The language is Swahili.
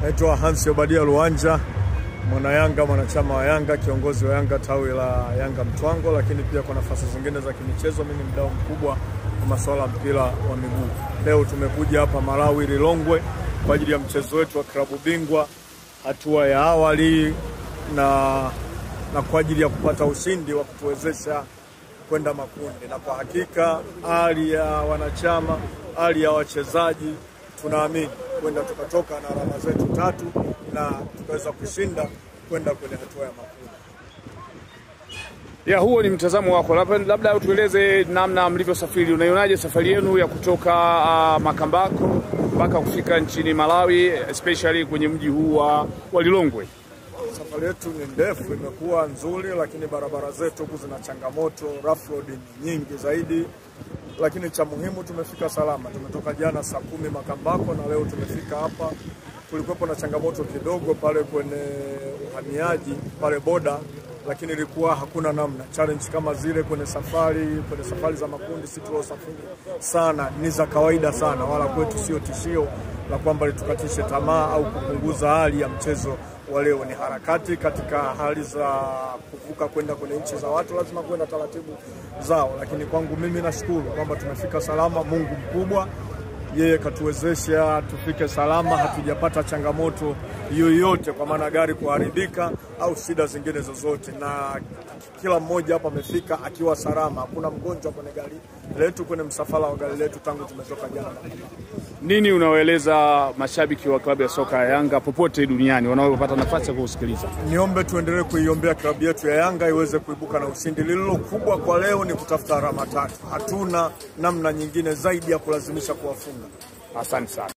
Naitwa Hansi Obadia Luanja, mwana Yanga, mwanachama wa Yanga, kiongozi wa Yanga tawi la Yanga Mtwango, lakini pia kwa nafasi zingine za kimichezo mimi mdau mkubwa wa masuala mpira wa miguu. Leo tumekuja hapa Malawi Lilongwe kwa ajili ya mchezo wetu wa klabu bingwa hatua ya awali na kwa ajili ya kupata ushindi wa kutuwezesha kwenda makundi. Na kwa hakika hali ya wanachama, hali ya wachezaji, tunaamini kwenda tukatoka na alama zetu 3 na tukaweza kushinda kwenda kwenye hatua ya makundi. Ya, huo ni mtazamo wako. Labda utueleze namna mlivyosafiri. Unaionaje safari yenu ya kutoka Makambako mpaka kufika nchini Malawi, especially kwenye mji huu wa Lilongwe? Safari yetu ni ndefu, imekuwa nzuri, lakini barabara zetu huku zina changamoto, rough road nyingi zaidi, lakini cha muhimu tumefika salama. Tumetoka jana saa 10 Makambako na leo tumefika hapa. Kulikuwa na changamoto kidogo pale kwenye uhamiaji pale boda, lakini ilikuwa hakuna namna. Challenge kama zile kwenye safari za makundi sisi tuliosafiri sana ni za kawaida sana, wala kwetu sio tishio la kwamba litukatishe tamaa au kupunguza hali ya mchezo wa leo. Ni harakati katika hali za kuvuka kwenda kwenye nchi za watu, lazima kwenda taratibu zao, lakini kwangu mimi nashukuru kwamba tumefika salama. Mungu mkubwa, yeye katuwezesha tufike salama, hatujapata changamoto yoyote kwa maana gari kuharibika au shida zingine zozote, na kila mmoja hapa amefika akiwa salama. Hakuna mgonjwa kwenye gari letu, kwenye msafara wa gari letu tangu tumetoka jana. Nini unawaeleza mashabiki wa klabu ya soka ya Yanga popote duniani wanaopata nafasi ya kusikiliza? Niombe tuendelee kuiombea klabu yetu ya Yanga iweze kuibuka na ushindi. Lililo kubwa kwa leo ni kutafuta alama 3. Hatuna namna nyingine zaidi ya kulazimisha kuwafunga. Asante sana.